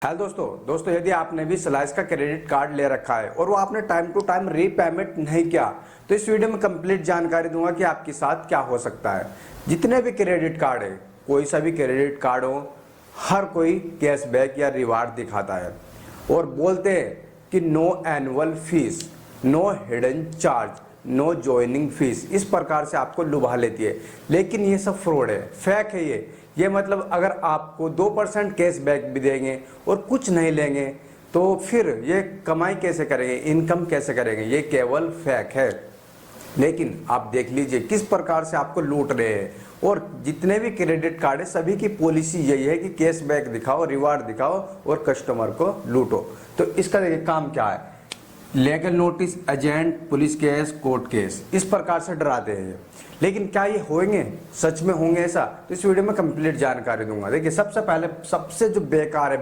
Hello दोस्तों यदि आपने भी स्लाइस का क्रेडिट कार्ड ले रखा है और वो आपने टाइम टू टाइम रीपेमेंट नहीं किया तो इस वीडियो में कंप्लीट जानकारी दूंगा कि आपके साथ क्या हो सकता है। जितने भी क्रेडिट कार्ड है, कोई सा भी क्रेडिट कार्ड हो, हर कोई कैशबैक या रिवार्ड दिखाता है और बोलते हैं कि no annual fee, no hidden charge, no joining fee, इस प्रकार से आपको लुभा लेती है। लेकिन ये सब फ्रॉड है, फेक है। ये मतलब अगर आपको 2% कैशबैक भी देंगे और कुछ नहीं लेंगे तो फिर ये कमाई कैसे करेंगे, इनकम कैसे करेंगे? ये केवल फेक है। लेकिन आप देख लीजिए किस प्रकार से आपको लूट रहे हैं। और जितने भी क्रेडिट कार्ड है सभी की पॉलिसी यही है कि कैशबैक दिखाओ, रिवार्ड दिखाओ और कस्टमर को लूटो। तो इसका देखिए काम क्या है, legal notice, agent, police case, court case, इस प्रकार से डराते हैं। लेकिन क्या ये होंगे, सच में होंगे ऐसा? तो इस वीडियो में कंप्लीट जानकारी दूंगा। देखिए सबसे पहले सबसे जो बेकार है,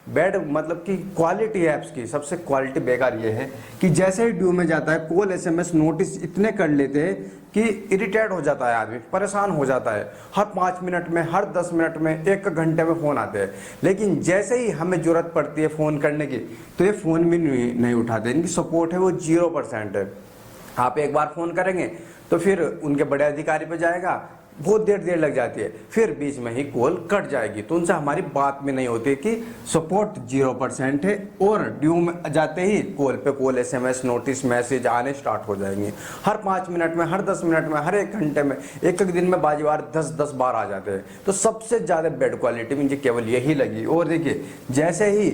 बैड मतलब कि क्वालिटी ऐप्स की सबसे क्वालिटी बेकार ये है कि जैसे ही ड्यू में जाता है कॉल, एसएमएस, नोटिस इतने कर लेते हैं कि इरिटेट हो जाता है आदमी, परेशान हो जाता है। हर 5 मिनट में, हर 10 मिनट में, 1 घंटे में फ़ोन आते हैं। लेकिन जैसे ही हमें ज़रूरत पड़ती है फ़ोन करने की तो ये फ़ोन भी नहीं उठाते। इनकी सपोर्ट है वो 0% है। आप एक बार फ़ोन करेंगे तो फिर उनके बड़े अधिकारी पे जाएगा, बहुत देर लग जाती है, फिर बीच में ही कॉल कट जाएगी। तो उनसे हमारी बात भी नहीं होती कि सपोर्ट 0% है और ड्यू में जाते ही कॉल पे कॉल, एसएमएस, नोटिस, मैसेज आने स्टार्ट हो जाएंगे। हर 5 मिनट में, हर 10 मिनट में, हर 1 घंटे में, एक दिन में बाजीवार 10 बार आ जाते हैं। तो सबसे ज़्यादा बेड क्वालिटी मुझे केवल यही लगी। और देखिए जैसे ही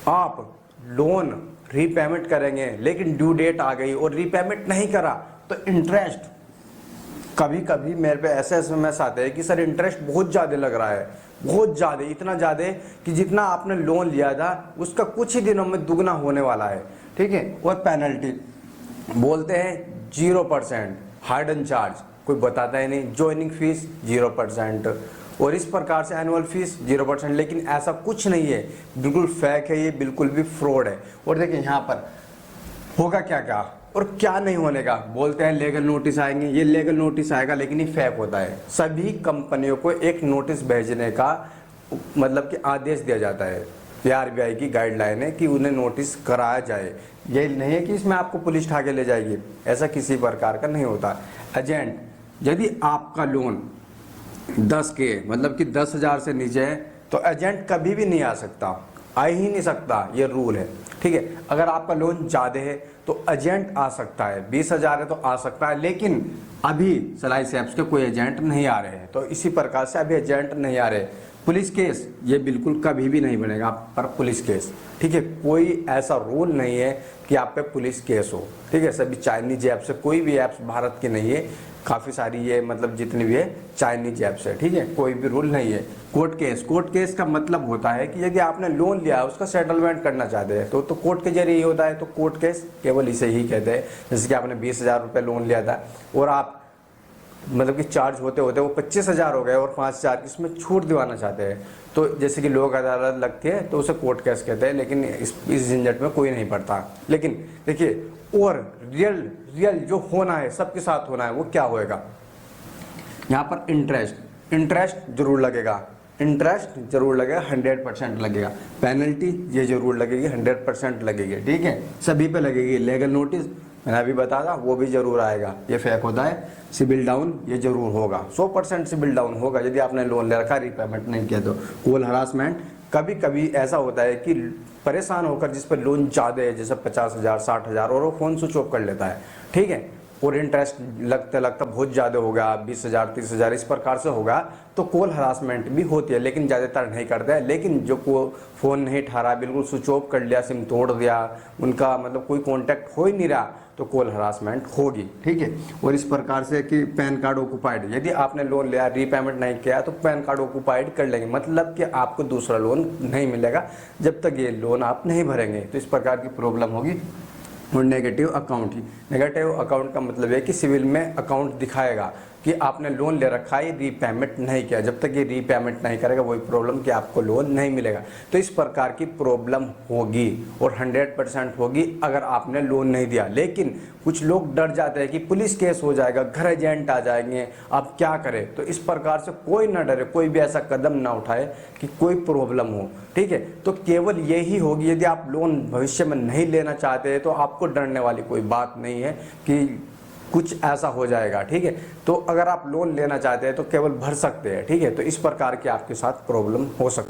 आप लोन रीपेमेंट करेंगे लेकिन ड्यू डेट आ गई और रीपेमेंट नहीं करा तो इंटरेस्ट, कभी कभी मेरे पे ऐसे एसएमएस आते हैं कि सर इंटरेस्ट बहुत ज़्यादा लग रहा है, बहुत ज़्यादा, इतना ज़्यादा कि जितना आपने लोन लिया था उसका कुछ ही दिनों में दुगना होने वाला है। ठीक है। और पेनल्टी बोलते हैं 0%, हाइडन चार्ज कोई बताता ही नहीं, ज्वाइनिंग फीस 0% और इस प्रकार से एनुअल फीस 0%। लेकिन ऐसा कुछ नहीं है, बिल्कुल फेक है, ये बिल्कुल भी फ्रॉड है। और देखिए यहाँ पर होगा क्या क्या और क्या नहीं होने का। बोलते हैं लीगल नोटिस आएंगे, ये लीगल नोटिस आएगा लेकिन ये फेक होता है। सभी कंपनियों को एक नोटिस भेजने का मतलब कि आदेश दिया जाता है, ये आरबीआई की गाइडलाइन है कि उन्हें नोटिस कराया जाए। ये नहीं है कि इसमें आपको पुलिस उठा के ले जाएगी, ऐसा किसी प्रकार का नहीं होता। एजेंट, यदि आपका लोन 10 के मतलब कि 10,000 से नीचे है तो एजेंट कभी भी नहीं आ सकता, आ ही नहीं सकता, ये रूल है। ठीक है। अगर आपका लोन ज़्यादा है तो एजेंट आ सकता है, 20,000 है तो आ सकता है। लेकिन अभी स्लाइस ऐप्स के कोई एजेंट नहीं आ रहे हैं, तो इसी प्रकार से अभी एजेंट नहीं आ रहे। पुलिस केस ये बिल्कुल कभी भी नहीं बनेगा आप पर पुलिस केस। ठीक है। कोई ऐसा रूल नहीं है कि आप पे पुलिस केस हो। ठीक है। सभी चाइनीज ऐप्स है, कोई भी ऐप्स भारत की नहीं है, काफ़ी सारी ये मतलब जितनी भी है चाइनीज ऐप्स है। ठीक है। कोई भी रूल नहीं है। कोर्ट केस का मतलब होता है कि यदि आपने लोन लिया है उसका सेटलमेंट करना चाहते हैं तो कोर्ट के जरिए ही होता है। तो कोर्ट केस केवल इसे ही कहते हैं। जैसे कि आपने 20,000 रुपये लोन लिया था और आप मतलब कि चार्ज होते होते वो 25,000 हो गए और 5,000 इसमें छूट दिलाना चाहते हैं, तो जैसे कि लोक अदालत लगती है तो उसे कोर्ट केस कहते हैं। लेकिन इस झंझट में कोई नहीं पड़ता। लेकिन देखिए और रियल जो होना है, सबके साथ होना है, वो क्या होएगा? यहाँ पर इंटरेस्ट जरूर लगेगा, 100% लगेगा। पेनल्टी ये जरूर लगेगी, 100% लगेगी। ठीक है। सभी पे लगेगी। लीगल नोटिस मैंने अभी बताया था वो भी जरूर आएगा, ये फेक होता है। सिबिल डाउन ये जरूर होगा, 100% सिबिल डाउन होगा यदि आपने लोन ले रखा, रीपेमेंट नहीं किया तो। कॉल हरासमेंट, कभी कभी ऐसा होता है कि परेशान होकर जिस पर लोन ज़्यादा है, जैसे 50,000, 60,000, और वो फ़ोन स्विच ऑफ कर लेता है। ठीक है। और इंटरेस्ट लगता बहुत ज़्यादा होगा, 20,000, 30,000, इस प्रकार से होगा तो कॉल हरासमेंट भी होती है। लेकिन ज़्यादातर नहीं करते हैं। लेकिन जो को फ़ोन नहीं उठा रहा, बिल्कुल स्विच ऑफ कर लिया, सिम तोड़ दिया, उनका मतलब कोई कॉन्टैक्ट हो ही नहीं रहा, तो कॉल हरासमेंट होगी। ठीक है। और इस प्रकार से कि पैन कार्ड ऑक्युपाइड, यदि आपने लोन लिया, रीपेमेंट नहीं किया तो पैन कार्ड ऑक्युपाइड कर लेंगे, मतलब कि आपको दूसरा लोन नहीं मिलेगा जब तक ये लोन आप नहीं भरेंगे। तो इस प्रकार की प्रॉब्लम होगी। और नेगेटिव अकाउंट का मतलब है कि सिविल में अकाउंट दिखाएगा कि आपने लोन ले रखा है, रीपेमेंट नहीं किया। जब तक ये रीपेमेंट नहीं करेगा वही प्रॉब्लम कि आपको लोन नहीं मिलेगा। तो इस प्रकार की प्रॉब्लम होगी और 100% होगी अगर आपने लोन नहीं दिया। लेकिन कुछ लोग डर जाते हैं कि पुलिस केस हो जाएगा, घर एजेंट आ जाएंगे, आप क्या करें। तो इस प्रकार से कोई ना डरे, कोई भी ऐसा कदम ना उठाए कि कोई प्रॉब्लम हो, ठीक है। तो केवल यही होगी, यदि आप लोन भविष्य में नहीं लेना चाहते हैं तो आपको डरने वाली कोई बात नहीं है कि कुछ ऐसा हो जाएगा, ठीक है। तो अगर आप लोन लेना चाहते हैं तो केवल भर सकते हैं, ठीक है। तो इस प्रकार की आपके साथ प्रॉब्लम हो सकती है।